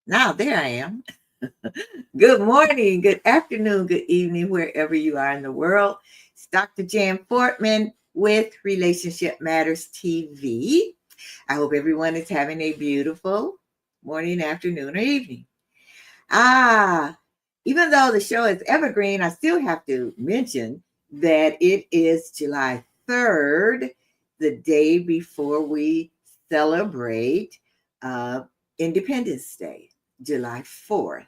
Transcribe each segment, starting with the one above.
Now there I am. Good morning, good afternoon, good evening, wherever you are in the world. It's Dr. Jan Fortman with Relationship Matters TV. I hope everyone is having a beautiful morning, afternoon, or evening. Ah, even though the show is evergreen, I still have to mention that it is July 3rd, the day before we celebrate uh, Independence Day, July 4th.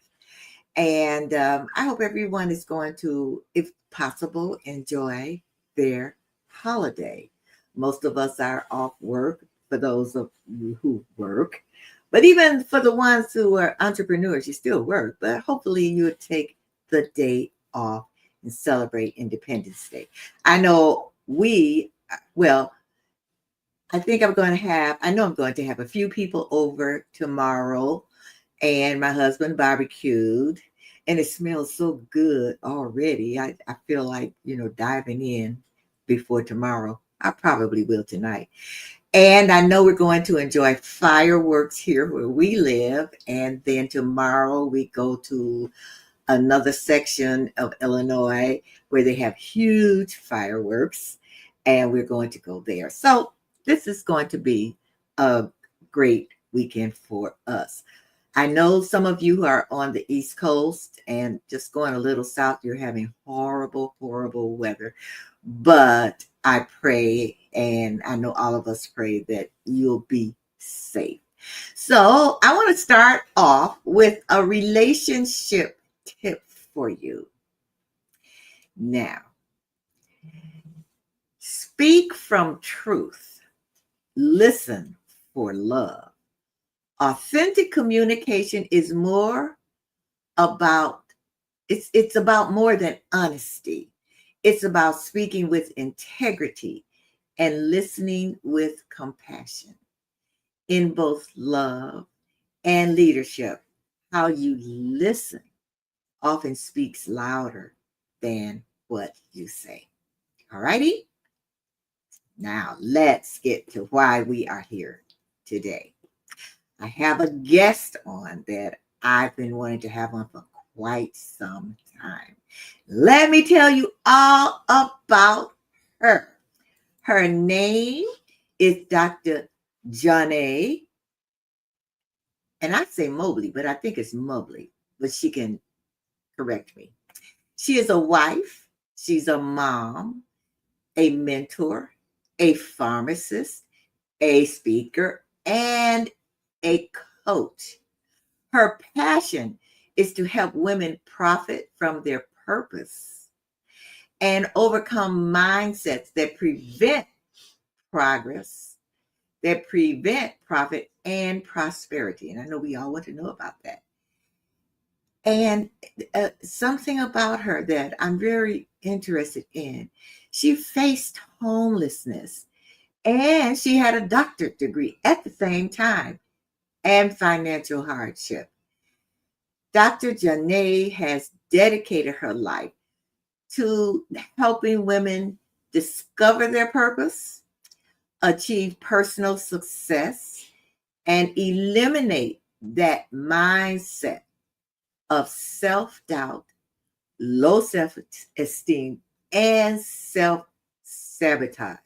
And I hope everyone is going to, if possible, enjoy their holiday. Most of us are off work for those of you who work. But even for the ones who are entrepreneurs, you still work. But hopefully you'll take the day off and celebrate Independence Day. I know well, I know I'm going to have a few people over tomorrow, and my husband barbecued, and it smells so good already. I feel like, diving in before tomorrow. I probably will tonight. And I know we're going to enjoy fireworks here where we live. And then tomorrow we go to another section of Illinois where they have huge fireworks, and we're going to go there. So this is going to be a great weekend for us. I know some of you who are on the East Coast and just going a little south, you're having horrible, horrible weather. But I pray, and I know all of us pray, that you'll be safe. So I want to start off with a relationship tip for you. Now, speak from truth, listen for love. Authentic communication is more about it's about more than honesty. It's about speaking with integrity and listening with compassion. In both love and leadership, how you listen often speaks louder than what you say. All righty? Now let's get to why we are here today. I have a guest on that I've been wanting to have on for quite some time. Let me tell you all about her. Her name is Dr. JaNee, and I say Mobley, but I think it's Mobley, but she can correct me. She is a wife, she's a mom, a mentor, a pharmacist, a speaker, and a coach. Her passion is to help women profit from their purpose and overcome mindsets that prevent progress, that prevent profit and prosperity. And I know we all want to know about that. And something about her that I'm very interested in, she faced homelessness and she had a doctorate degree at the same time and financial hardship. Dr. JaNee has dedicated her life to helping women discover their purpose, achieve personal success, and eliminate that mindset of self doubt, low self esteem, and self sabotage.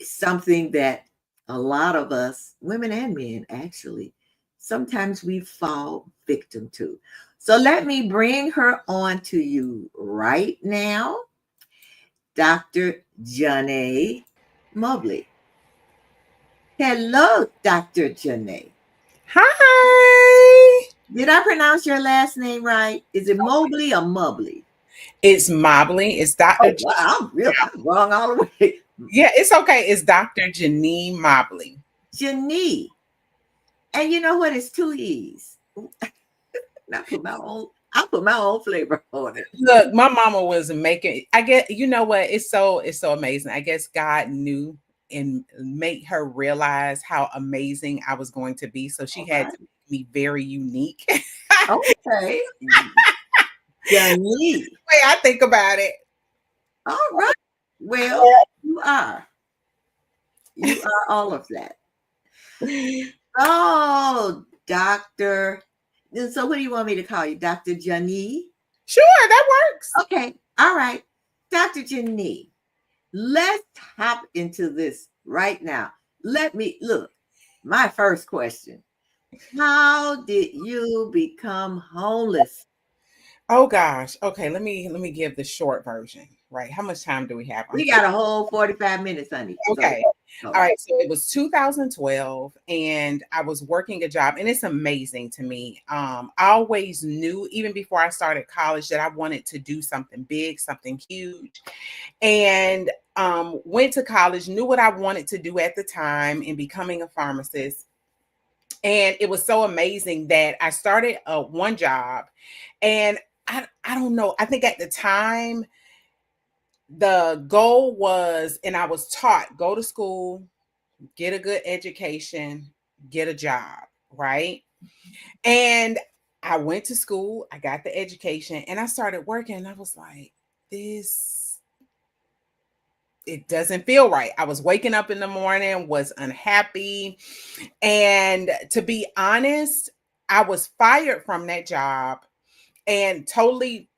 Something that a lot of us, women and men actually, sometimes we fall victim to. So let me bring her on to you right now, Dr. JaNee Mobley. Hello, Dr. JaNee. Hi. Did I pronounce your last name right? Is it Mobley or Mobley? It's Mobley. It's Dr. Oh, wow, I'm wrong all the way. Yeah, it's okay. It's Dr. JaNee Mobley. JaNee. And you know what? It's two E's. I put my own flavor on it. Look, my mama was making. I guess you know what? It's so amazing. I guess God knew and made her realize how amazing I was going to be. So she All had right. to make me very unique. Okay. JaNee. Way I think about it. All right. Well, you are. You are all of that. Oh, Dr. So what do you want me to call you? Dr. JaNee? Sure, that works. Okay. All right. Dr. JaNee, let's hop into this right now. Let me look. My first question. How did you become homeless? Oh gosh. Okay, let me give the short version, right? How much time do we have? We got a whole 45 minutes, honey. So, Okay. All right. So it was 2012 and I was working a job and it's amazing to me. I always knew even before I started college that I wanted to do something big, something huge. And went to college, knew what I wanted to do at the time in becoming a pharmacist. And it was so amazing that I started one job and I don't know. I think at the time the goal was, and I was taught, go to school, get a good education, get a job, right? And I went to school, I got the education, and I started working. And I was like, this, it doesn't feel right. I was waking up in the morning, was unhappy. And to be honest, I was fired from that job and totally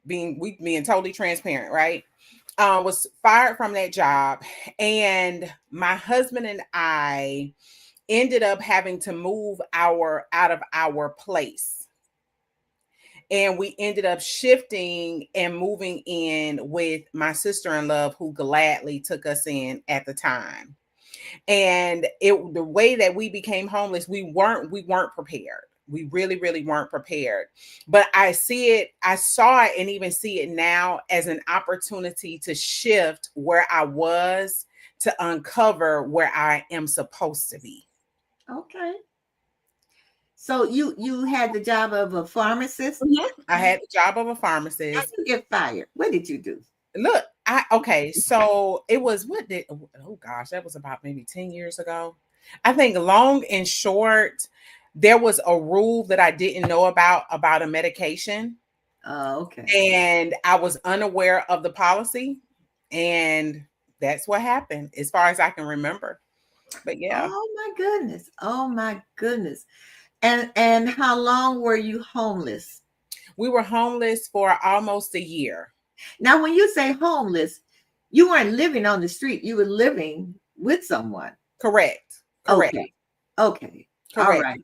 being totally transparent, right? Was fired from that job. And my husband and I ended up having to move out of our place. And we ended up shifting and moving in with my sister-in-law who gladly took us in at the time. And the way that we became homeless, we weren't prepared. We really weren't prepared. But I saw it and even see it now as an opportunity to shift where I was to uncover where I am supposed to be. okay. So you had the job of a pharmacist. I had the job of a How pharmacist. did you get fired? What did you do? Look, okay, so it was oh gosh, that was about maybe 10 years ago. I think long and short, there was a rule that I didn't know about a medication, Okay. and I was unaware of the policy, and that's what happened as far as I can remember. But yeah, Oh my goodness. Oh my goodness. And how long were you homeless? we were homeless for almost a year. Now, when you say homeless, you weren't living on the street. You were living with someone. Correct. Correct. Okay. Okay. All Correct. right.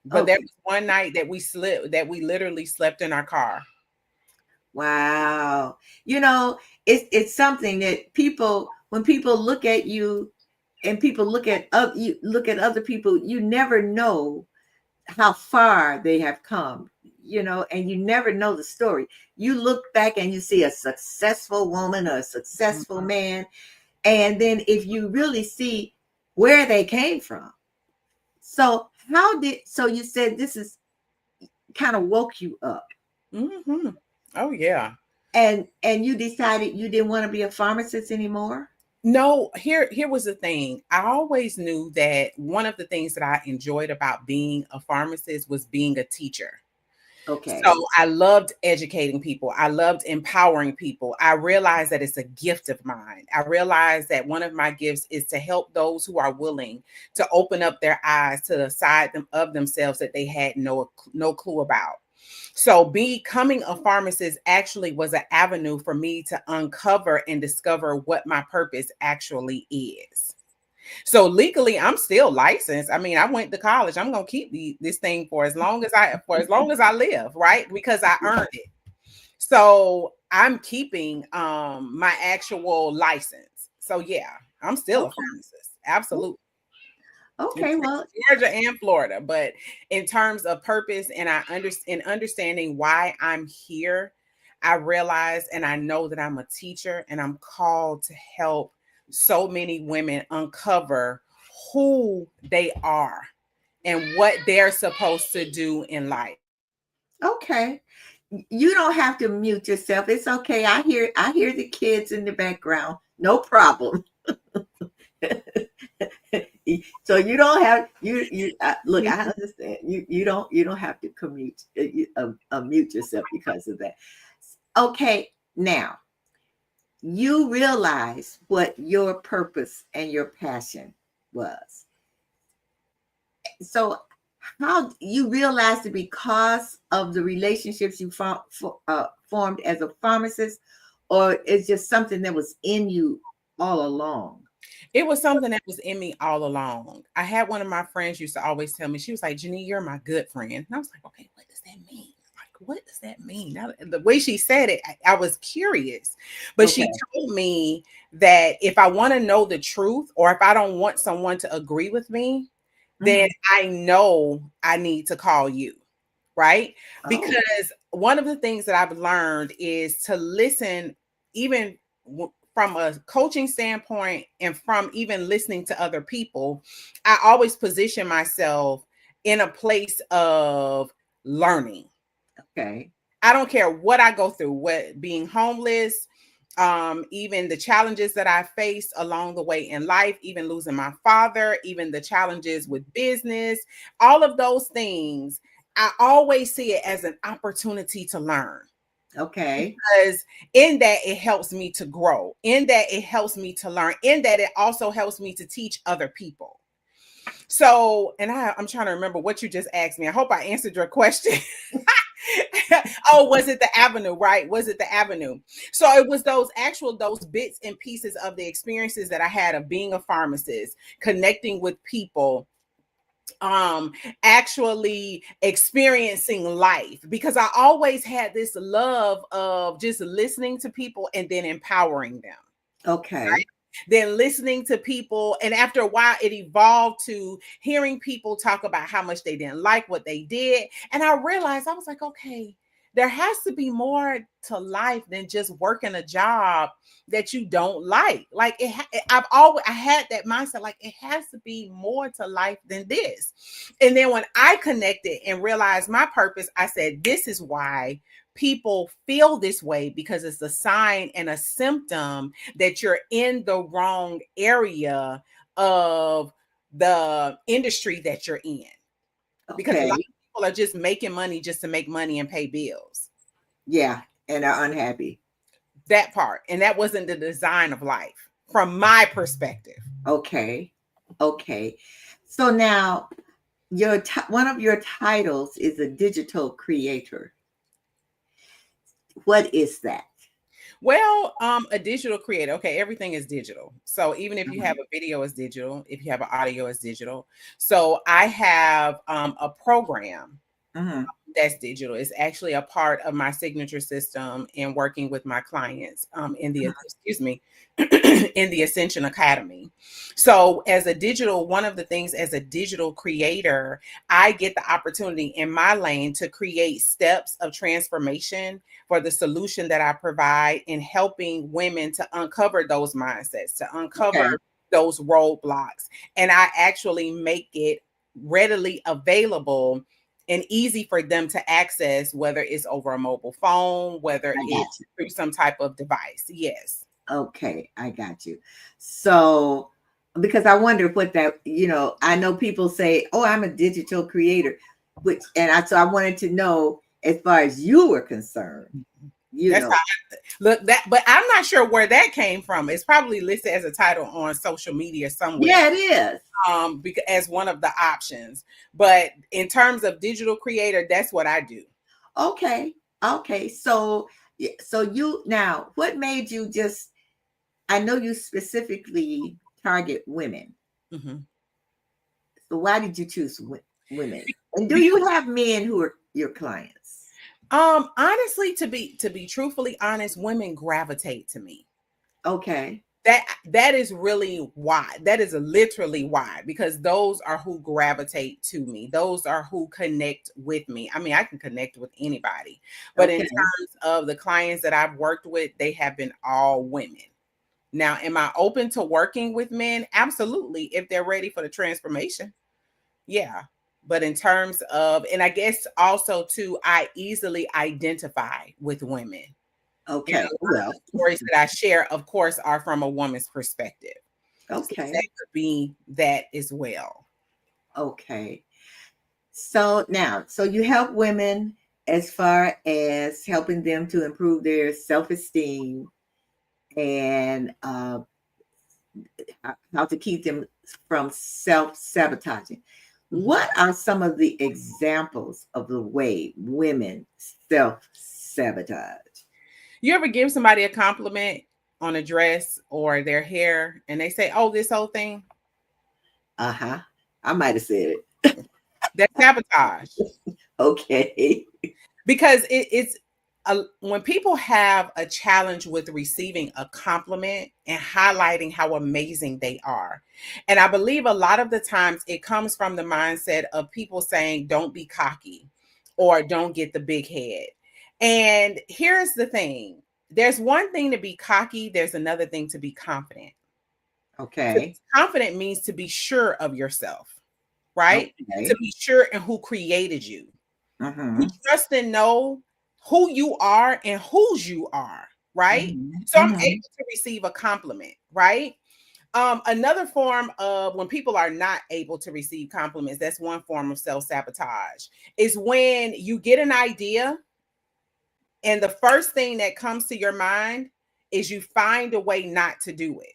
But there Okay. was one night that we literally slept in our car. Wow. It's something that people, when people look at you and people look at other people, you never know how far they have come, and you never know the story. You look back and you see a successful woman or a successful Mhm. man, and then if you really see where they came from. So you said this is kind of woke you up, Mhm. Oh yeah. and you decided you didn't want to be a pharmacist anymore? No, here was the thing. I always knew that one of the things that I enjoyed about being a pharmacist was being a teacher. Okay. So I loved educating people. I loved empowering people. I realized that it's a gift of mine. I realized that one of my gifts is to help those who are willing to open up their eyes to the side of themselves that they had no clue about. So becoming a pharmacist actually was an avenue for me to uncover and discover what my purpose actually is. So legally, I'm still licensed. I mean, I went to college. I'm gonna keep this thing for as long as I live, right? Because I earned it. So I'm keeping my actual license. So yeah, I'm still a Okay. pharmacist. Absolutely. In Okay. Well, Georgia and Florida. But in terms of purpose and understanding why I'm here, I realize and I know that I'm a teacher and I'm called to help so many women uncover who they are and what they're supposed to do in life. okay. You don't have to mute yourself. It's okay. I hear the kids in the background. No problem. So you don't have look. I understand. You don't have to mute yourself because of that. Okay, now you realize what your purpose and your passion was. So how you realized it because of the relationships you formed as a pharmacist, or it's just something that was in you all along? It was something that was in me all along. I had one of my friends used to always tell me, she was like, JaNee, you're my good friend. And I was like, okay, what does that mean? Like, what does that mean? Now, the way she said it, I was curious. But Okay. she told me that if I want to know the truth, or if I don't want someone to agree with me, then I know I need to call you. Right? Oh, Because one of the things that I've learned is to listen, even from a coaching standpoint and from even listening to other people. I always position myself in a place of learning. okay. I don't care what I go through, what being homeless, even the challenges that I faced along the way in life, even losing my father, even the challenges with business, all of those things, I always see it as an opportunity to learn. Okay. Because in that it helps me to grow, in that it helps me to learn, in that it also helps me to teach other people. So, and I'm trying to remember what you just asked me. I hope I answered your question. Oh, was it the avenue? Right? Was it the avenue? So it was those bits and pieces of the experiences that I had of being a pharmacist, connecting with people, actually experiencing life, because I always had this love of just listening to people and then empowering them. Okay. Then listening to people, and after a while it evolved to hearing people talk about how much they didn't like what they did, and I realized, I was like, okay, there has to be more to life than just working a job that you don't like I had that mindset, like it has to be more to life than this. And then when I connected and realized my purpose, I said, this is why people feel this way, because it's a sign and a symptom that you're in the wrong area of the industry that you're in. Because a lot Okay. of people are just making money just to make money and pay bills. Yeah. And are unhappy. That part. And that wasn't the design of life from my perspective. Okay. Okay. So now one of your titles is a digital creator. What is that? Well, a digital creator. Okay, everything is digital. So even if you Mhm. have a video, it's digital. If you have an audio, it's digital. So I have a program Mhm. that's digital. It's actually a part of my signature system in working with my clients in the excuse me in the Ascension Academy. So as a digital, one of the things as a digital creator, I get the opportunity in my lane to create steps of transformation for the solution that I provide in helping women to uncover those mindsets, to uncover Okay. those roadblocks. And I actually make it readily available and easy for them to access, whether it's over a mobile phone, whether I got it's you. through some type of device. Yes. Okay, I got you. So, because I wonder what that, I know people say, "Oh, I'm a digital creator," so I wanted to know as far as you were concerned, you That's know. how I look that, but I'm not sure where that came from. It's probably listed as a title on social media somewhere, Yeah, it is. because as one of the options. But in terms of digital creator, that's what I do. Okay. Okay. So, so you now, what made you just? I know you specifically target women. Mhm. So why did you choose women? And do you have men who are your clients? Honestly, to be truthfully honest, women gravitate to me. Okay. That is really why. That is literally why, because those are who gravitate to me. Those are who connect with me. I mean, I can connect with anybody, but in Okay. terms of the clients that I've worked with, they have been all women. Now, am I open to working with men? Absolutely, if they're ready for the transformation. Yeah. But in terms of, and I guess also too, I easily identify with women. And a Okay. lot of Well, the stories that I share, of course, are from a woman's perspective. So that okay. could be that as well. Okay. So now, so you help women as far as helping them to improve their self-esteem and how to keep them from self-sabotaging. What are some of the examples of the way women self-sabotage? You ever give somebody a compliment on a dress or their hair and they say, "Oh, this whole thing"? Uh-huh. I might have said it. That's sabotage. Okay. Because it's when people have a challenge with receiving a compliment and highlighting how amazing they are. And I believe a lot of the times it comes from the mindset of people saying, "Don't be cocky," or "Don't get the big head." And here's the thing. There's one thing to be cocky, there's another thing to be confident. To be Okay. confident means to be sure of yourself, right? To Okay. be sure in who created you, to Mm-hmm. trust and know who you are and whose you are, right? Mm-hmm. So I'm Mm-hmm. able to receive a compliment, right? Another form of when people are not able to receive compliments, that's one form of self-sabotage, is when you get an idea and the first thing that comes to your mind is you find a way not to do it.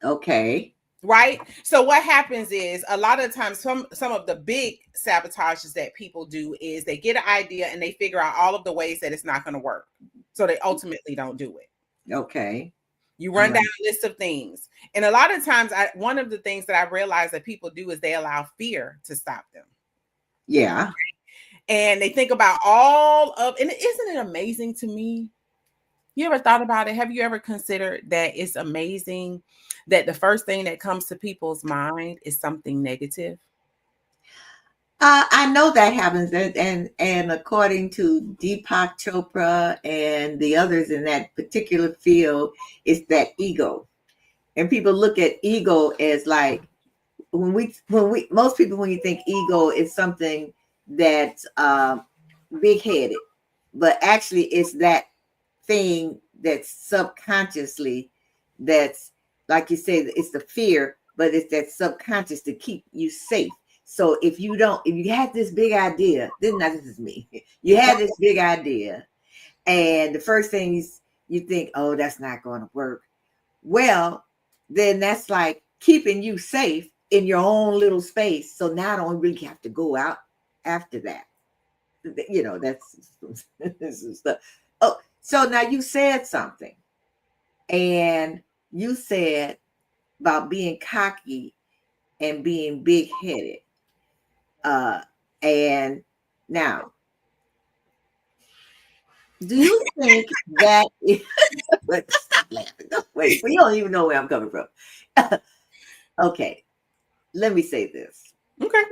Okay. Right. So what happens is a lot of times some of the big sabotages that people do is they get an idea and they figure out all of the ways that it's not going to work. So they ultimately don't do it. Okay. You All run down right. a list of things. And a lot of times one of the things that I realize that people do is they allow fear to stop them. Yeah. And they think about all of, and isn't it amazing to me? You ever thought about it? Have you ever considered that it's amazing that the first thing that comes to people's mind is something negative? I know that happens, and according to Deepak Chopra and the others in that particular field, it's that ego. And people look at ego as like when we most people when you think ego is something that's big headed, but actually it's that thing that's subconsciously, that's like you say, it's the fear, but it's that subconscious to keep you safe. So if you had this big idea, this is me, you had this big idea, and the first thing you think, oh, that's not going to work, well, then that's like keeping you safe in your own little space. So now I don't really have to go out after that. That's this is stuff. Oh, so now you said something, and you said about being cocky and being big headed. And now, do you think that? But stop laughing. Don't wait. You don't even know where I'm coming from. Okay, let me say this. Okay.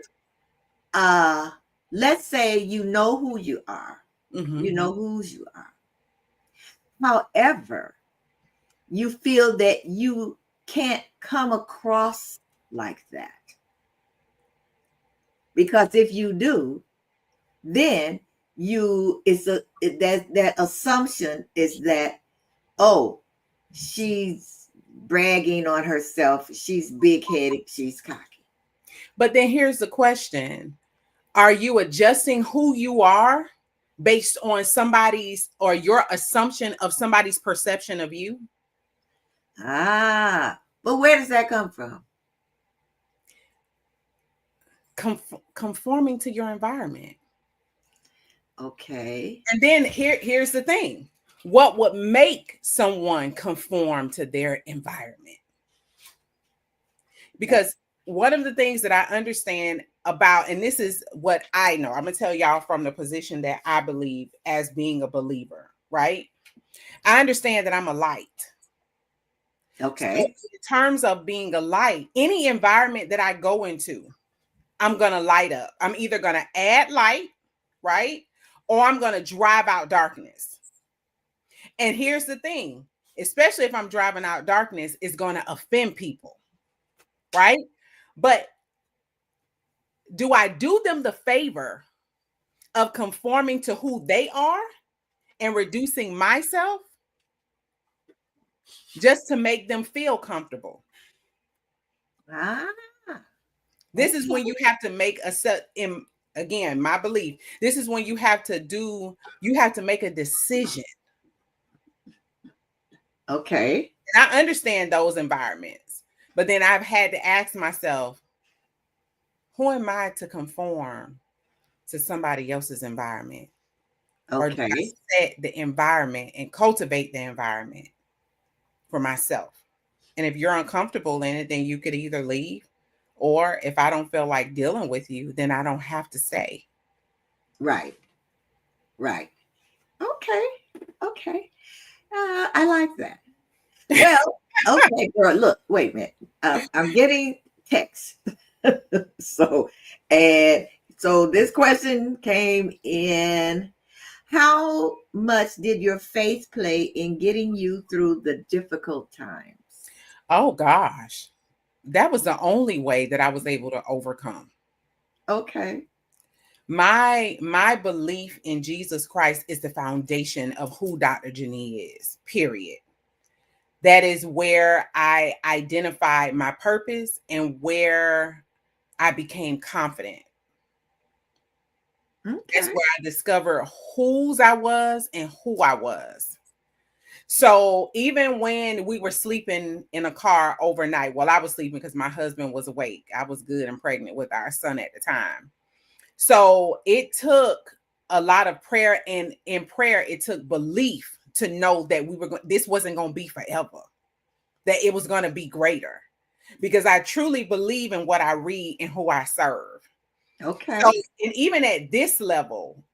uh let's say you know who you are, Mm-hmm. you know whose you are, however you feel that you can't come across like that, because if you do, then that assumption is that, oh, she's bragging on herself, she's big-headed, she's cocky. But then here's the question. Are you adjusting who you are based on somebody's or your assumption of somebody's perception of you? But where does that come from? Conforming to your environment. Okay. And then here's the thing. What would make someone conform to their environment? Because one of the things that I understand about, and this is what I know, I'm going to tell y'all from the position that I believe as being a believer, right? I understand that I'm a light. So Okay. in terms of being a light, any environment that I go into, I'm going to light up. I'm either going to add light, right? Or I'm going to drive out darkness. And here's the thing, especially if I'm driving out darkness, it's going to offend people, right? But do I do them the favor of conforming to who they are and reducing myself just to make them feel comfortable? Ah, This is okay. when you have to make a set in, again, my belief. This is when you have to make a decision. Okay. And I understand those environments, but then I've had to ask myself, who am I to conform to somebody else's environment? Or do I Okay. set the environment and cultivate the environment for myself? And if you're uncomfortable in it, then you could either leave, or if I don't feel like dealing with you, then I don't have to stay. Right. Right. Okay. Okay. I like that. Well, okay, girl. Look, wait a minute. I'm getting text. so, and so this question came in. How much did your faith play in getting you through the difficult times? Oh gosh. That was the only way that I was able to overcome. Okay. My belief in Jesus Christ is the foundation of who Dr. JaNee is. Period. That is where I identified my purpose and where I became confident. That's Okay. where I discovered whose I was and who I was. So even when we were sleeping in a car overnight, well, I was sleeping because my husband was awake. I was good and pregnant with our son at the time. So it took a lot of prayer, and in prayer, it took belief to know that this wasn't going to be forever, that it was going to be greater, because I truly believe in what I read and who I serve. Okay. So, and even at this level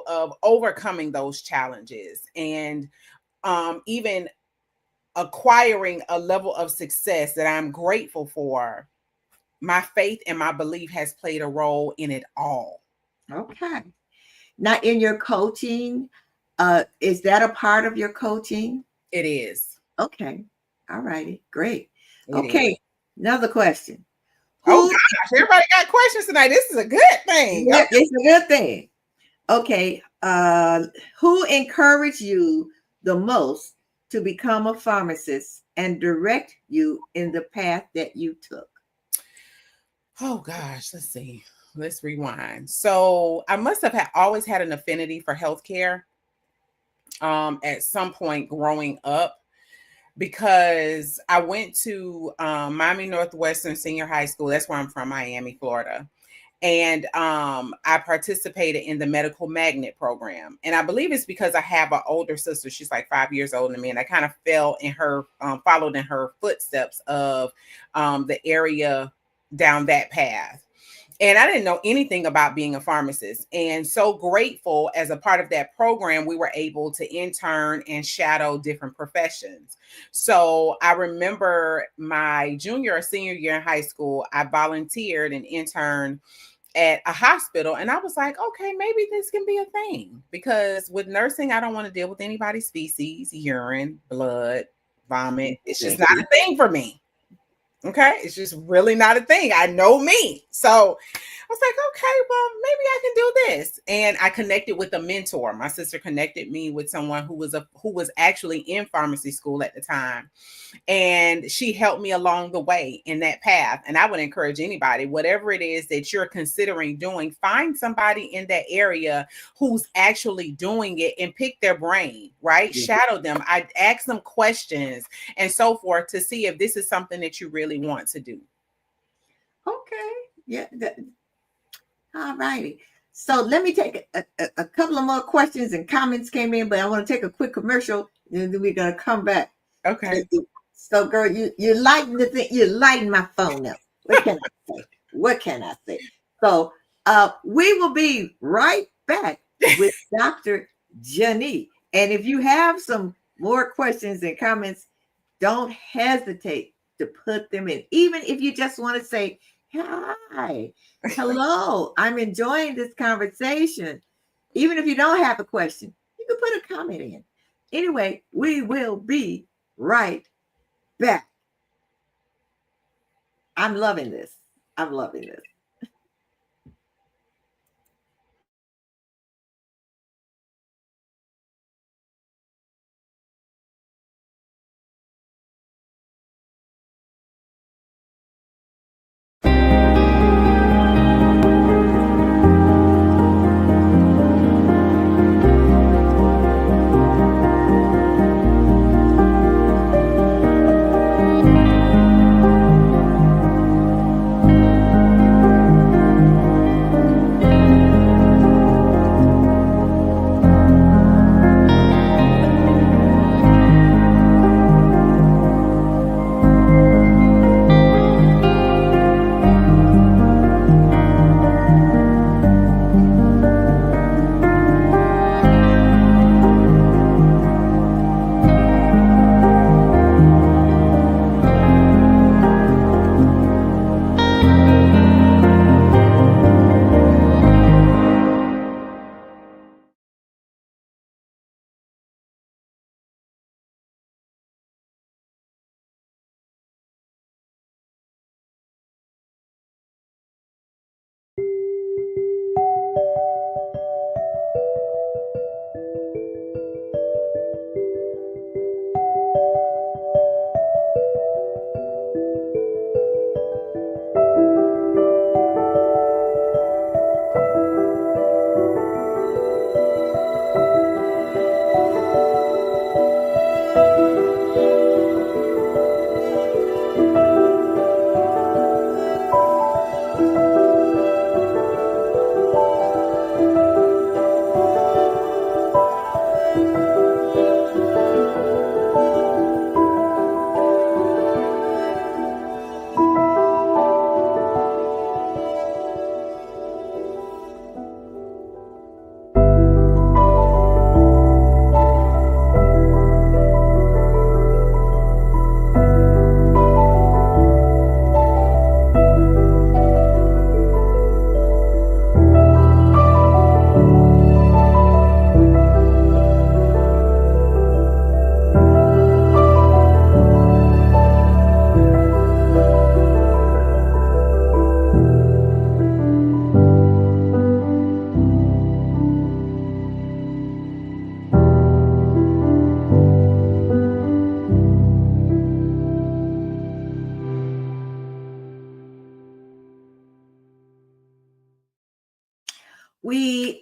of overcoming those challenges, and even acquiring a level of success that I'm grateful for, my faith and my belief has played a role in it all. Okay. Now, in your coaching, is that a part of your coaching? It is. Okay. All righty. Great. It is. Okay. Another question. Oh Who? gosh, everybody got questions tonight. This is a good thing. Yeah, it's a good thing. Okay. Who encouraged you the most to become a pharmacist and direct you in the path that you took? Oh gosh, let's see. Let's rewind. So I must have always had an affinity for healthcare at some point growing up, because I went to Miami Northwestern Senior High School. That's where I'm from, Miami, Florida. And I participated in the medical magnet program. And I believe it's because I have an older sister. She's like 5 years older than me. And I kind of followed in her footsteps of the area down that path. And I didn't know anything about being a pharmacist. And so grateful, as a part of that program, we were able to intern and shadow different professions. So I remember my junior or senior year in high school, I volunteered and interned at a hospital. And I was like, okay, maybe this can be a thing, because with nursing, I don't want to deal with anybody's feces, urine, blood, vomit. It's just not a thing for me. Okay. It's just really not a thing. I know me. So I was like, okay, well, maybe I can do this. And I connected with a mentor. My sister connected me with someone who was actually in pharmacy school at the time. And she helped me along the way in that path. And I would encourage anybody, whatever it is that you're considering doing, find somebody in that area who's actually doing it and pick their brain, right? Yeah. Shadow them. I ask them questions and so forth to see if this is something that you really want to do. Okay. Yeah. All righty. So let me take a couple of more questions and comments came in, but I want to take a quick commercial, and then we're gonna come back. Okay. So, girl, you lighten the thing. You lighten my phone up. What can I say? What can I say? So, we will be right back with Dr. JaNee. And if you have some more questions and comments, don't hesitate to put them in. Even if you just want to say, hi, hello, I'm enjoying this conversation. Even if you don't have a question, you can put a comment in. Anyway, we will be right back. I'm loving this. I'm loving this.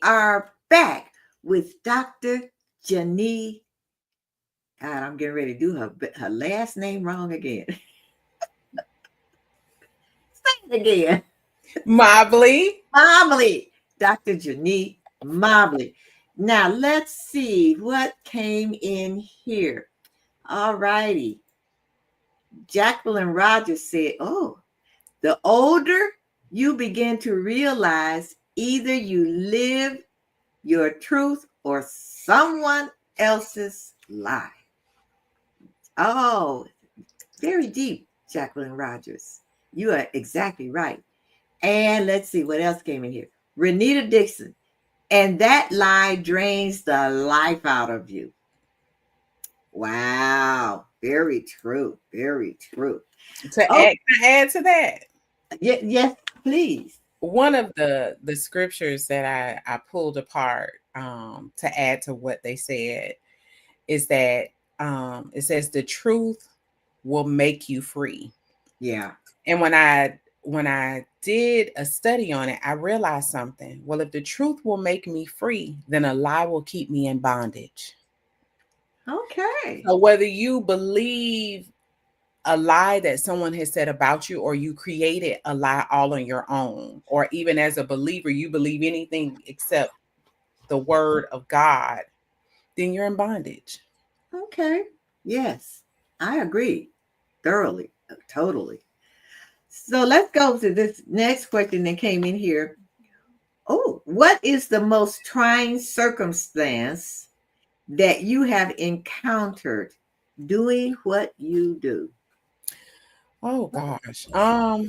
are back with Dr. JaNee. God, I'm getting ready to do her last name wrong again. Say it again. Mobley. Mobley. Dr. JaNee Mobley. Now, let's see what came in here. All righty. Jacqueline Rogers said, oh, the older you begin to realize either you live your truth or someone else's lie. Oh, very deep, Jacqueline Rogers. You are exactly right. And let's see what else came in here. Renita Dixon. And that lie drains the life out of you. Wow. Very true. Very true. To add to that. Yes, please. One of the scriptures that I pulled apart to add to what they said is that it says the truth will make you free. Yeah. And when I did a study on it, I realized something. Well, if the truth will make me free, then a lie will keep me in bondage. Okay. So whether you believe a lie that someone has said about you, or you created a lie all on your own, or even as a believer, you believe anything except the word of God, then you're in bondage. Okay. Yes, I agree thoroughly, totally. So let's go to this next question that came in here. Oh, what is the most trying circumstance that you have encountered doing what you do? Oh gosh. I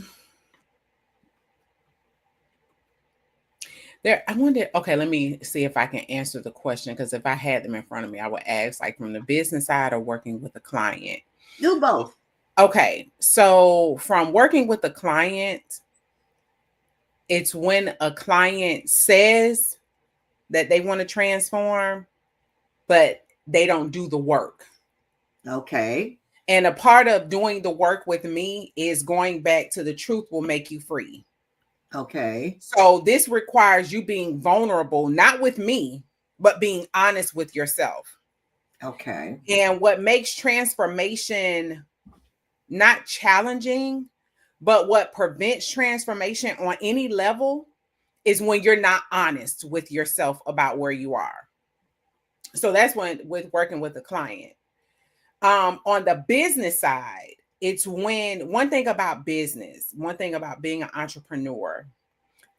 wonder, okay, let me see if I can answer the question, because if I had them in front of me, I would ask like from the business side or working with a client. Do both. Okay, so from working with a client, it's when a client says that they want to transform, but they don't do the work. Okay. And a part of doing the work with me is going back to the truth will make you free. Okay. So this requires you being vulnerable, not with me, but being honest with yourself. Okay. And what makes transformation not challenging, but what prevents transformation on any level is when you're not honest with yourself about where you are. So that's when with working with a client. On the business side, it's when one thing about business, one thing about being an entrepreneur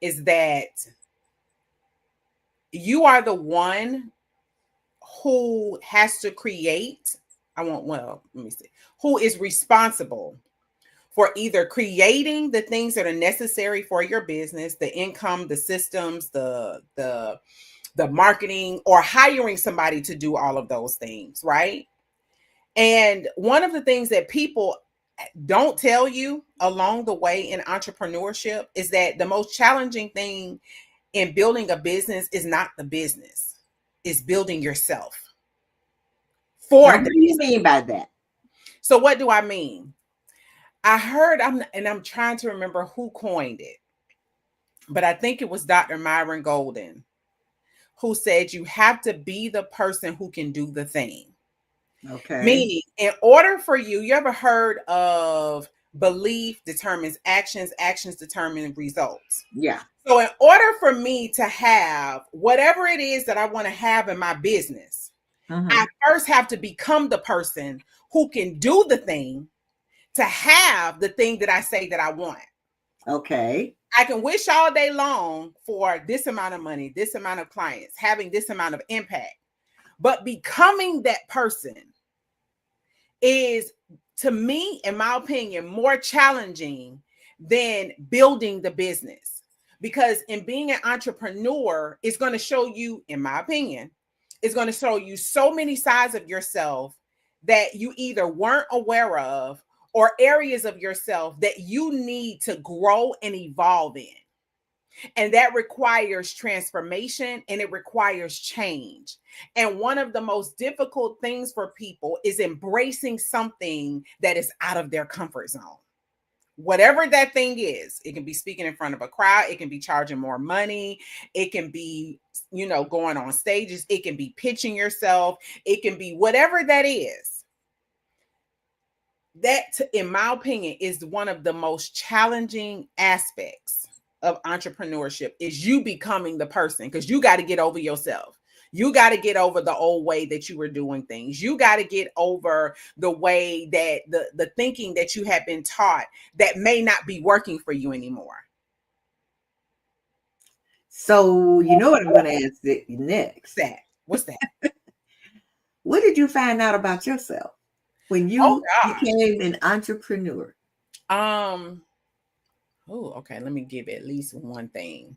is that you are the one who has to create. Let me see. Who is responsible for either creating the things that are necessary for your business, the income, the systems, the marketing, or hiring somebody to do all of those things, right? And one of the things that people don't tell you along the way in entrepreneurship is that the most challenging thing in building a business is not the business, it's building yourself for Now, the what do you business. mean by that? So what do I mean? I heard, I'm trying to remember who coined it, but I think it was Dr. Myron Golden who said you have to be the person who can do the thing. Okay. Meaning, in order for you ever heard of belief determines actions, actions determine results. Yeah. So in order for me to have whatever it is that I want to have in my business, I first have to become the person who can do the thing to have the thing that I say that I want. Okay. I can wish all day long for this amount of money, this amount of clients, having this amount of impact. But becoming that person is, to me, in my opinion, more challenging than building the business. Because in being an entrepreneur, it's going to show you, in my opinion, it's going to show you so many sides of yourself that you either weren't aware of, or areas of yourself that you need to grow and evolve in. And that requires transformation and it requires change. And one of the most difficult things for people is embracing something that is out of their comfort zone. Whatever that thing is, it can be speaking in front of a crowd, it can be charging more money, it can be, going on stages, it can be pitching yourself, it can be whatever that is. That, in my opinion, is one of the most challenging aspects of entrepreneurship, is you becoming the person, because you got to get over yourself. You got to get over the old way that you were doing things. You got to get over the way that the thinking that you have been taught that may not be working for you anymore. So you know what I'm going to ask next. What's that? What did you find out about yourself when you became an entrepreneur? Okay, let me give at least one thing.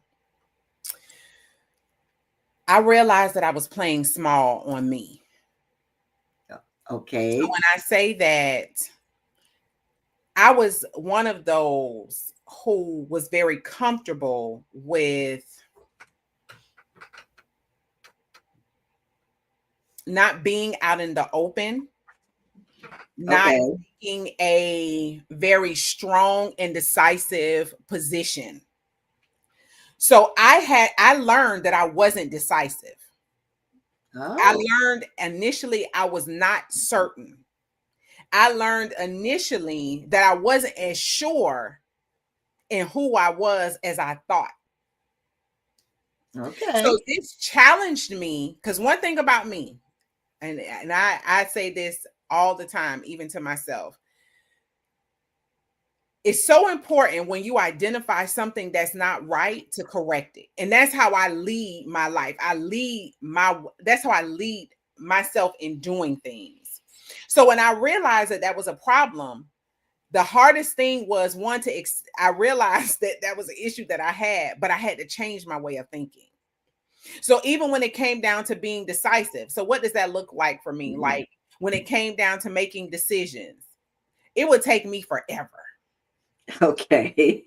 I realized that I was playing small on me. Okay. So when I say that, I was one of those who was very comfortable with not being out in the open, not taking a very strong and decisive position. So I learned that I wasn't decisive. I learned initially I was not certain. I learned initially that I wasn't as sure in who I was as I thought. Okay. So this challenged me, because one thing about me, and I say this all the time, even to myself, it's so important when you identify something that's not right to correct it. And that's how I lead my life. That's how I lead myself in doing things. So when I realized that was a problem, the hardest thing was I realized that was an issue that I had, but I had to change my way of thinking. So even when it came down to being decisive, so what does that look like for me? Like when it came down to making decisions, it would take me forever. Okay.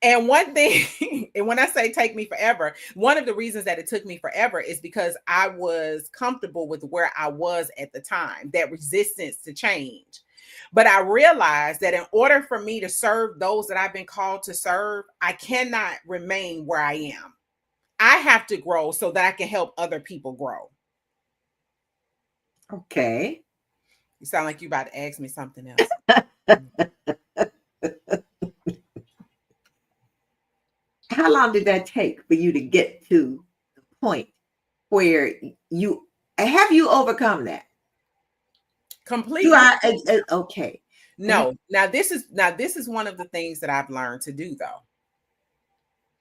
And one thing, and when I say take me forever, one of the reasons that it took me forever is because I was comfortable with where I was at the time, that resistance to change. But I realized that in order for me to serve those that I've been called to serve, I cannot remain where I am. I have to grow so that I can help other people grow. Okay. You sound like you about to ask me something else. How long did that take for you to get to the point where you overcome that? Completely. Okay. No. Now this is one of the things that I've learned to do, though.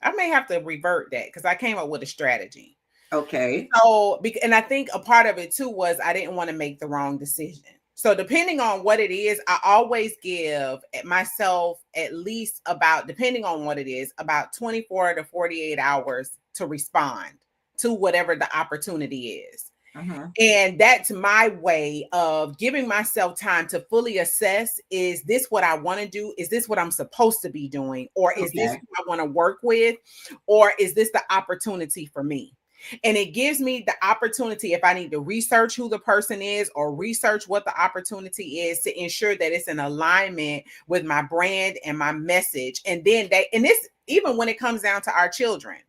I may have to revert that because I came up with a strategy. Okay. So, and I think a part of it too was I didn't want to make the wrong decision. So depending on what it is, I always give myself at least depending on what it is, about 24 to 48 hours to respond to whatever the opportunity is. And that's my way of giving myself time to fully assess, is this what I want to do? Is this what I'm supposed to be doing? Or is this who I want to work with? Or is this the opportunity for me? And it gives me the opportunity, if I need to research who the person is or research what the opportunity is, to ensure that it's in alignment with my brand and my message. And then this, even when it comes down to our children,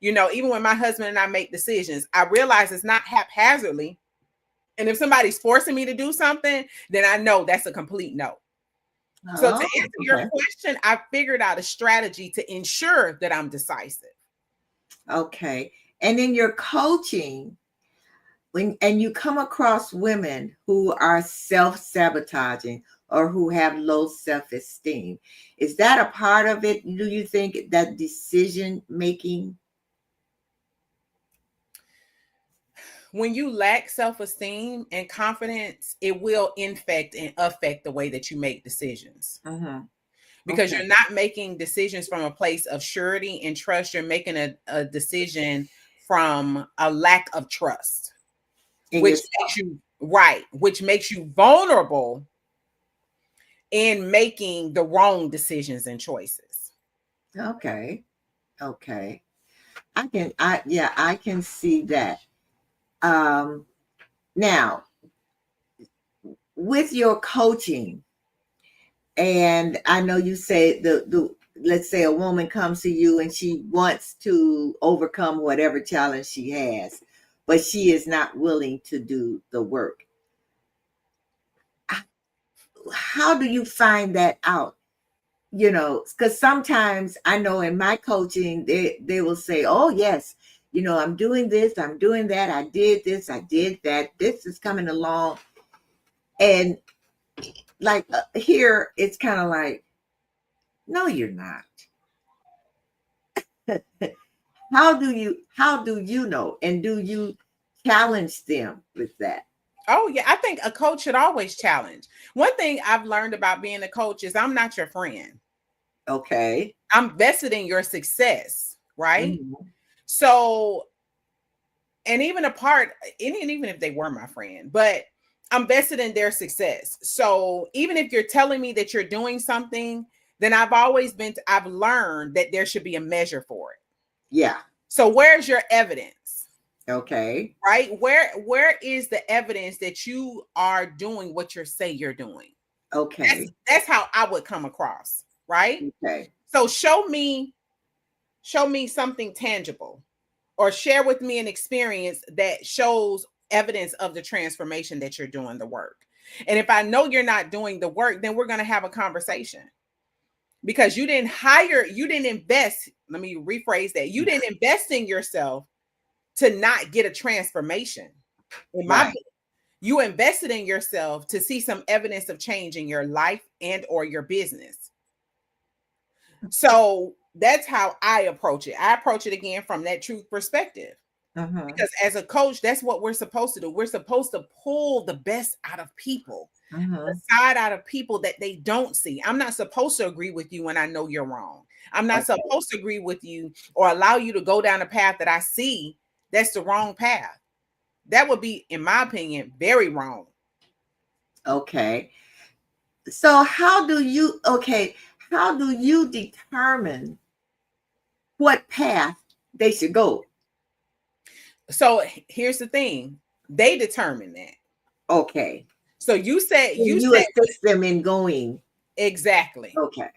even when my husband and I make decisions, I realize it's not haphazardly. And if somebody's forcing me to do something, then I know that's a complete no. So to answer your question, I figured out a strategy to ensure that I'm decisive. Okay. And in your coaching, and you come across women who are self-sabotaging or who have low self-esteem, is that a part of it? Do you think that decision making? When you lack self-esteem and confidence, it will infect and affect the way that you make decisions. Because you're not making decisions from a place of surety and trust. You're making a decision from a lack of trust, which makes you vulnerable in making the wrong decisions and choices. Okay. I can see that. Now, with your coaching And I know you say the let's say a woman comes to you and she wants to overcome whatever challenge she has, but she is not willing to do the work. How do you find that out? You know, because sometimes I know in my coaching, they will say, oh, yes, you know, I'm doing this, I'm doing that, I did this, I did that, this is coming along. And like here, it's kind of like, no, you're not. How do you know? And do you challenge them with that? Oh, yeah. I think a coach should always challenge. One thing I've learned about being a coach is I'm not your friend. Okay. I'm vested in your success, right? Mhm. So, and even even if they were my friend, but I'm vested in their success. So even if you're telling me that you're doing something, then I've learned that there should be a measure for it. Yeah. So where's your evidence? Okay. Right? Where is the evidence that you are doing what you say you're doing? Okay. That's how I would come across, right? Okay. So show me something tangible, or share with me an experience that shows evidence of the transformation that you're doing the work. And if I know you're not doing the work, then we're going to have a conversation, because you didn't invest. Let me rephrase that. You didn't invest in yourself to not get a transformation. In my Right. book, you invested in yourself to see some evidence of change in your life and or your business. So that's how I approach it. I approach it again from that truth perspective. Uh-huh. Because as a coach, that's what we're supposed to do. We're supposed to pull the best out of people, the Uh-huh. side out of people that they don't see. I'm not supposed to agree with you when I know you're wrong. I'm not Okay. supposed to agree with you or allow you to go down a path that I see that's the wrong path. That would be, in my opinion, very wrong. Okay. So how do you determine what path they should go? So here's the thing. They determine that. Okay. So you And you said assist them in going. exactly. Okay.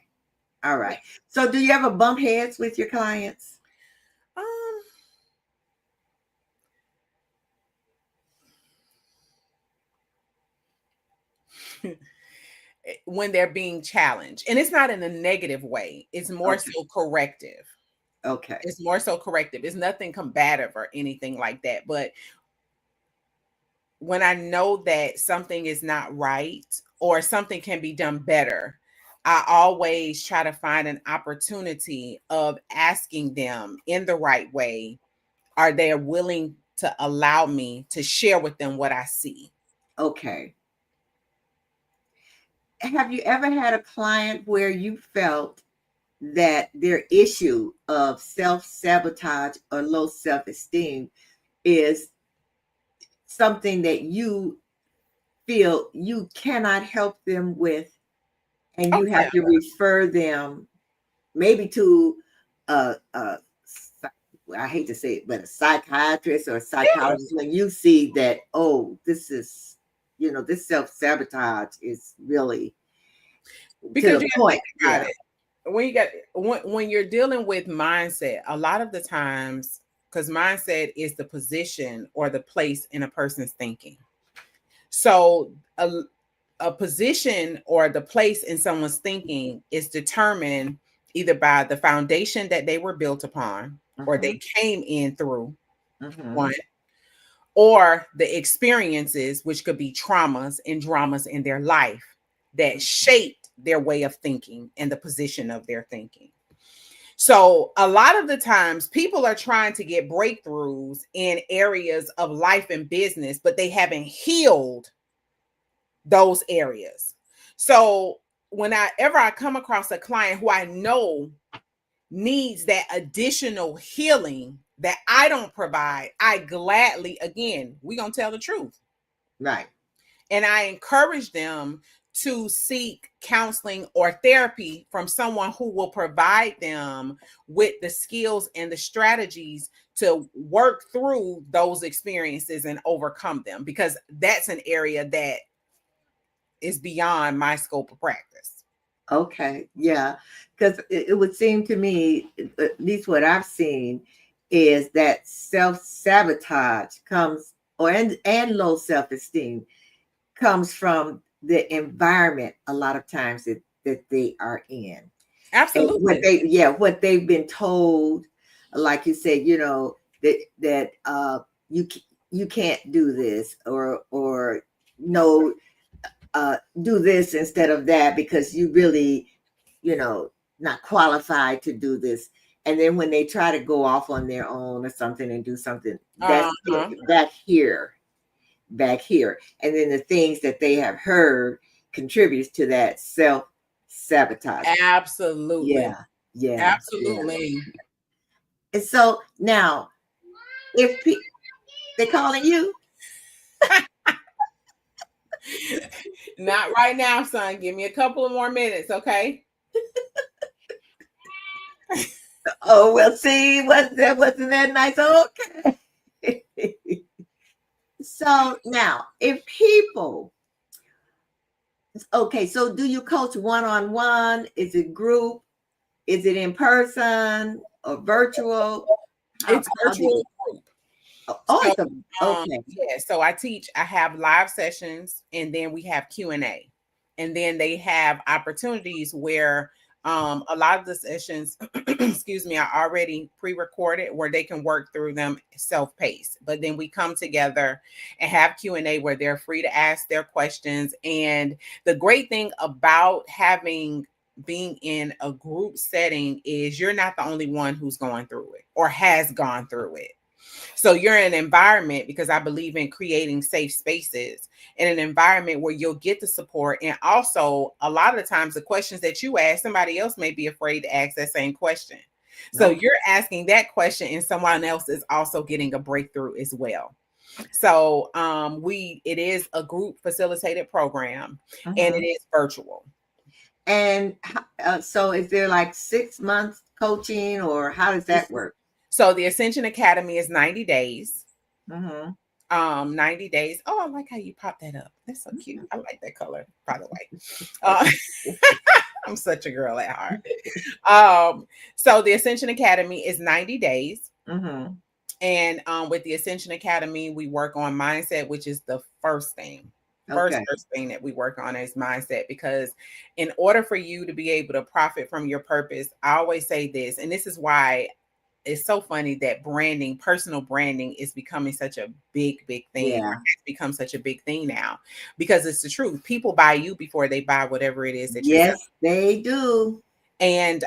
All right. So do you ever bump heads with your clients? Um, when they're being challenged, and it's not in a negative way. It's more Okay. so corrective. Okay. It's more so corrective. It's nothing combative or anything like that. But when I know that something is not right or something can be done better, I always try to find an opportunity of asking them in the right way. Are they willing to allow me to share with them what I see? Okay. Have you ever had a client where you felt that their issue of self-sabotage or low self-esteem is something that you feel you cannot help them with, and Oh you yeah. have to refer them maybe to a I hate to say it, but a psychiatrist or a Yeah. psychologist when you see that, oh, this is, this self-sabotage is really to Because the you got to think point. about Yeah. it. When you're dealing with mindset, a lot of the times, because mindset is the position or the place in a person's thinking. So a position or the place in someone's thinking is determined either by the foundation that they were built upon or Mm-hmm. they came in through, Mm-hmm. one, or the experiences, which could be traumas and dramas in their life that shaped their way of thinking and the position of their thinking. So, a lot of the times, people are trying to get breakthroughs in areas of life and business, but they haven't healed those areas. So, whenever I come across a client who I know needs that additional healing that I don't provide, I gladly, again, we're going to tell the truth. Right. And I encourage them to seek counseling or therapy from someone who will provide them with the skills and the strategies to work through those experiences and overcome them, because that's an area that is beyond my scope of practice. Okay, yeah, because it would seem to me, at least what I've seen, is that self-sabotage comes, and low self-esteem comes from the environment a lot of times that they are in. And Absolutely. what they've been told, like you said, that you you can't do this, or no, do this instead of that, because you really, you know, not qualified to do this. And then when they try to go off on their own or something and do something, that's Uh-huh. back here. And then the things that they have heard contributes to that self-sabotage. Absolutely. Yeah, yeah, yeah. Absolutely. And so now, if they calling you, Not right now, son. Give me a couple of more minutes, okay? oh well, see, wasn't that nice? Okay. So now, if people, okay, so do you coach one-on-one? Is it group? Is it in person or virtual? It's How do you? virtual group. Oh, So, it's a okay. yeah, so I have live sessions, and then we have Q&A. And then they have opportunities where a lot of the sessions, excuse me, are already pre-recorded where they can work through them self-paced. But then we come together and have Q&A where they're free to ask their questions. And the great thing about being in a group setting is you're not the only one who's going through it or has gone through it. So you're in an environment, because I believe in creating safe spaces, in an environment where you'll get the support. And also, a lot of the times, the questions that you ask, somebody else may be afraid to ask that same question. So Okay. you're asking that question, and someone else is also getting a breakthrough as well. So it is a group facilitated program, and it Mhm. is virtual. And so, is there like 6 months coaching, or how does that work? So the Ascension Academy is 90 days. Hmm. 90 days. Oh, I like how you pop that up. That's so cute. I like that color, by the way. Uh, I'm such a girl at heart. So the Ascension Academy is 90 days. Hmm. And with the Ascension Academy, we work on mindset, which is the first thing. Okay. First thing that we work on is mindset, because in order for you to be able to profit from your purpose, I always say this, and this is why it's so funny that personal branding is becoming such a big thing, or Yeah. has become such a big thing now, because it's the truth. People buy you before they buy whatever it is that you're selling. Yes, they do. And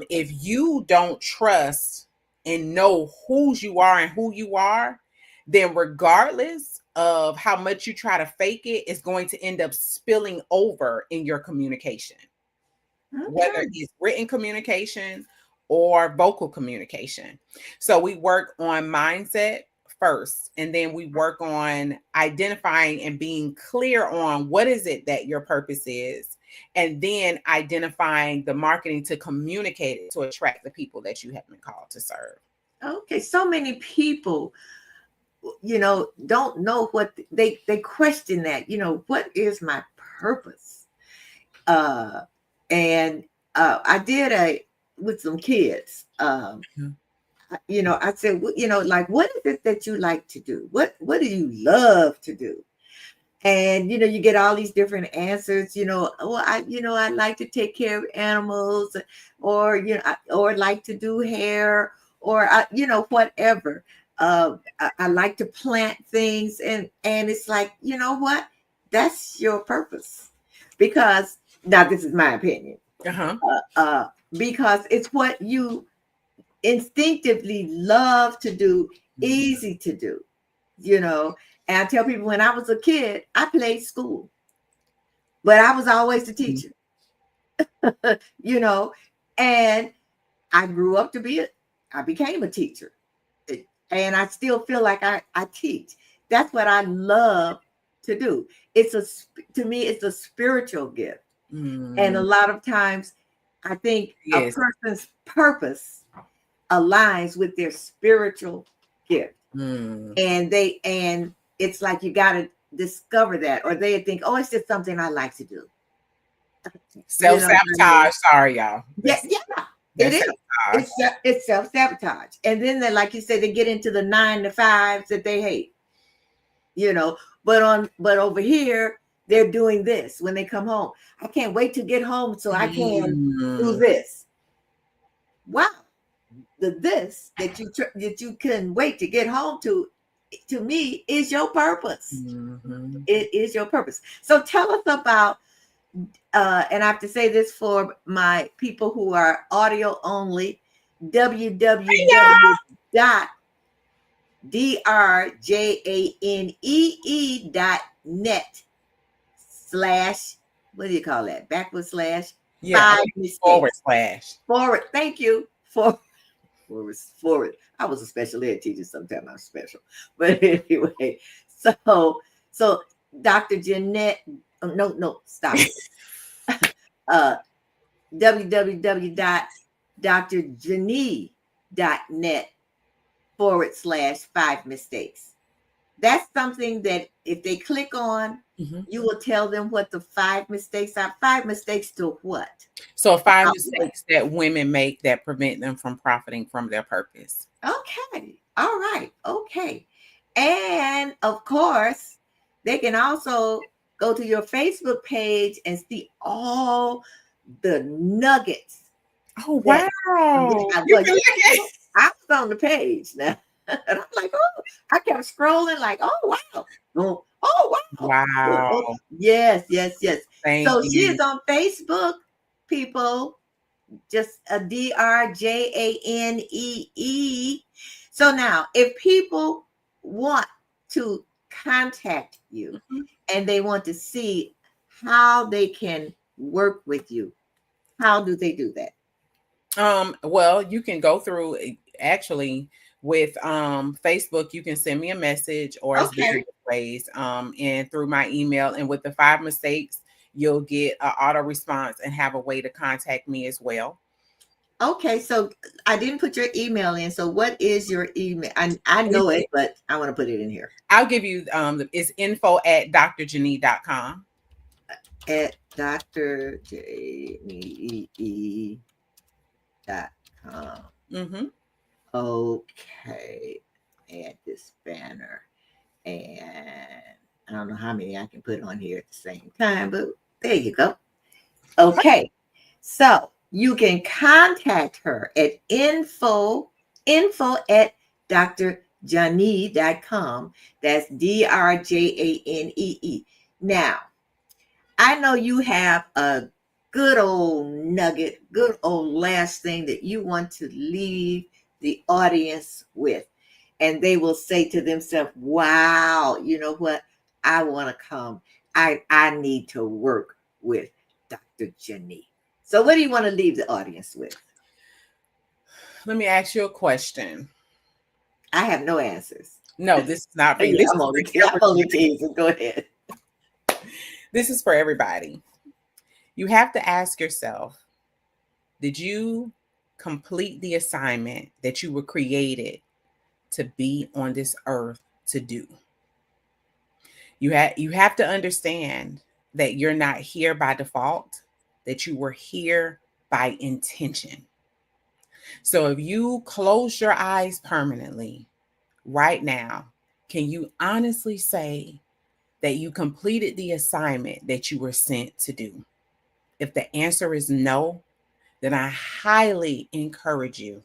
if you don't trust and know whose you are and who you are, then regardless of how much you try to fake it, it's going to end up spilling over in your communication, whether Okay. it's written communication or vocal communication. So we work on mindset first, and then we work on identifying and being clear on what is it that your purpose is, and then identifying the marketing to communicate it to attract the people that you have been called to serve. Okay. So many people, don't know what they question that. What is my purpose? Uh, and I did a with some kids. Mhm. I said, like, what is it that you like to do? What do you love to do? And you get all these different answers. Well, I like to take care of animals, or or like to do hair, or whatever. I like to plant things, and it's like, what? That's your purpose, because now this is my opinion. Uh-huh. Because it's what you instinctively love to do, easy to do, you know. And I tell people, when I was a kid, I played school, but I was always the Mhm. teacher, you know, and I grew up I became a teacher. And I still feel like I teach. That's what I love to do. To me, it's a spiritual gift. And a Mm, lot of times, I think a yes. person's purpose aligns with their spiritual gift. Mm, And it's like you got to discover that, or they think, oh, it's just something I like to do. You know what I mean? Self-sabotage. Sorry, y'all. Yeah, That's yeah, it that's is. self-sabotage. It's self-sabotage. And then they, like you said, they get into the 9 to 5s that they hate, you know. But over here, they're doing this when they come home. I can't wait to get home so I can do Mm. this. Wow. The this that you can wait to get home to me is your purpose. Mhm. It is your purpose. So tell us about and I have to say this for my people who are audio only, www.drjanee.net/ what do you call that? Backward slash Yeah, I five think it's forward mistakes. slash. Forward. Thank you. Forward. I was a special ed teacher. Sometimes I'm special. But anyway, so Dr. Jeanette, no, stop it. www.drjanee.net/5 mistakes. That's something that if they click on, Mhm. you will tell them what the 5 mistakes are. 5 mistakes to what? So 5 About what? mistakes that women make that prevent them from profiting from their purpose. Okay. All right. Okay. And of course, they can also go to your Facebook page and see all the nuggets Oh, that, wow. yeah, You well, can look at I was on the page now. And I'm like, oh, I kept scrolling, like, oh, wow. Oh, wow. Oh, Wow. yes, yes, yes. Thank So she you. is on Facebook, people. Just a DRJANEE. So now, if people want to contact you Mhm. and they want to see how they can work with you, how do they do that? Well, you can go through actually with Facebook, you can send me a message or it's Okay. various ways. And through my email and with the 5 mistakes, you'll get an auto response and have a way to contact me as well. Okay, so I didn't put your email in. So what is your email? I know It's, it, but I want to put it in here. I'll give you it's info@drjanee.com. At drjanee.com. Mm-hmm. Okay. Add this banner. And I don't know how many I can put on here at the same time, but there you go. Okay. So you can contact her at info at drjanee.com. That's DRJANEE. Now, I know you have a good old nugget, good old last thing that you want to leave the audience with. And they will say to themselves, wow, you know what? I want to come. I need to work with Dr. JaNee. So what do you want to leave the audience with? Let me ask you a question. I have no answers. No, this is not for you. Yeah, This I'm is only, for I'm only everybody. teasing. Go ahead. This is for everybody. You have to ask yourself, did you complete the assignment that you were created to be on this earth to do? You have to understand that you're not here by default, that you were here by intention. So if you close your eyes permanently right now, can you honestly say that you completed the assignment that you were sent to do? If the answer is no, then I highly encourage you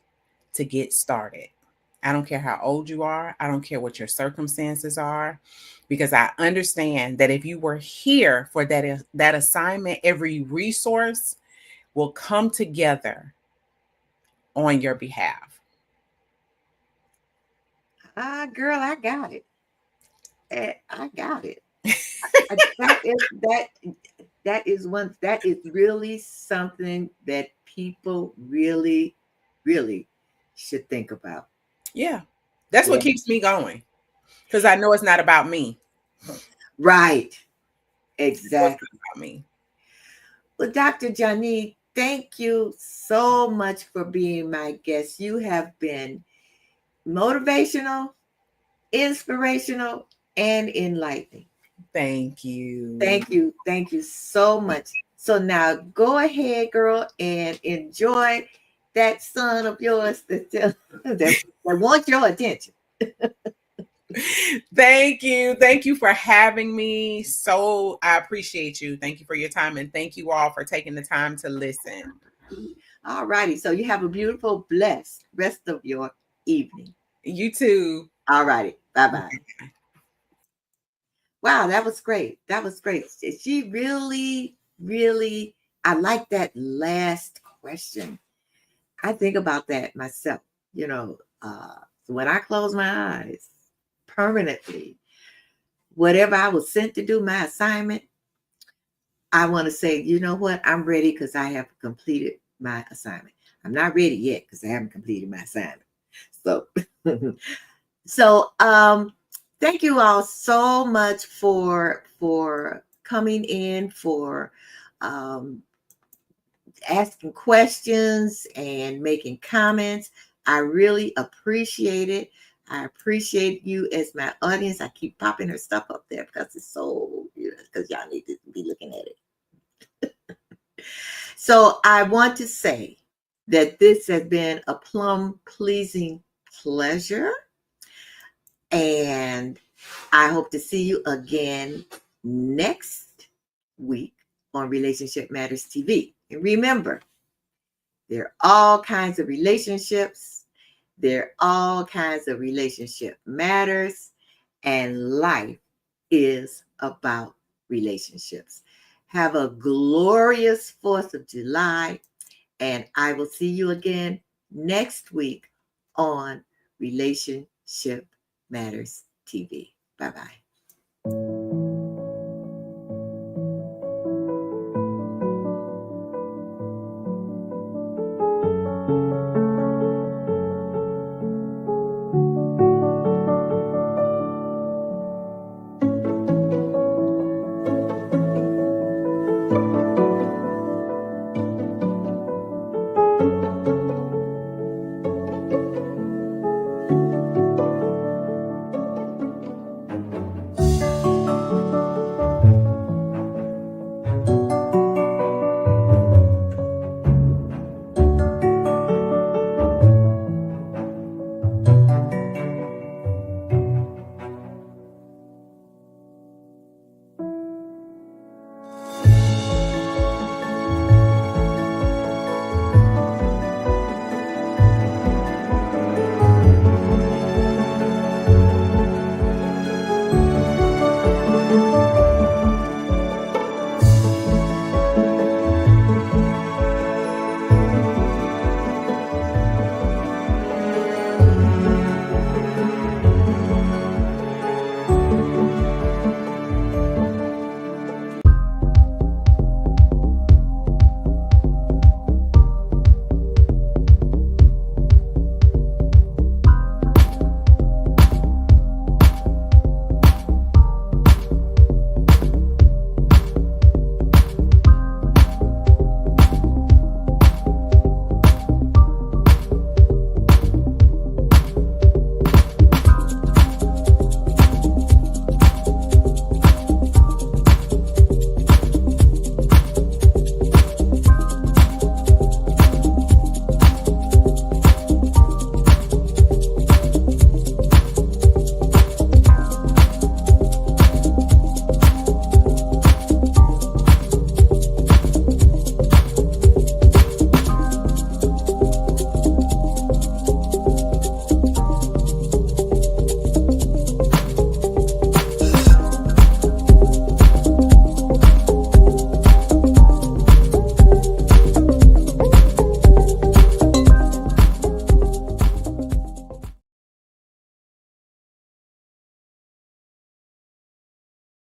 to get started. I don't care how old you are. I don't care what your circumstances are, because I understand that if you were here for that assignment, every resource will come together on your behalf. Ah, girl, I got it. I got it. That is that is really something that people really should think about. Yeah. That's what Yeah. keeps me going, because I know it's not about me. Right. I know it's Exactly. not about me. Well, Dr. JaNee, thank you so much for being my guest. You have been motivational, inspirational, and enlightening. Thank you. Thank you. Thank you so much. So now go ahead, girl, and enjoy that son of yours that wants your attention. Thank you. Thank you for having me. So I appreciate you. Thank you for your time. And thank you all for taking the time to listen. All righty. So you have a beautiful, blessed rest of your evening. You too. All righty. Bye-bye. Wow, that was great. That was great. She really, really, I like that last question. I think about that myself. When I close my eyes permanently, whatever I was sent to do, my assignment, I want to say, you know what? I'm ready because I have completed my assignment. I'm not ready yet because I haven't completed my assignment. So, thank you all so much for coming in, for asking questions and making comments. I really appreciate it. I appreciate you as my audience. I keep popping her stuff up there because it's so, because y'all need to be looking at it. So I want to say that this has been a plum pleasing pleasure. And I hope to see you again next week on Relationship Matters TV. And remember, there are all kinds of relationships. There are all kinds of relationship matters. And life is about relationships. Have a glorious 4th of July. And I will see you again next week on Relationship Matters TV. Bye-bye.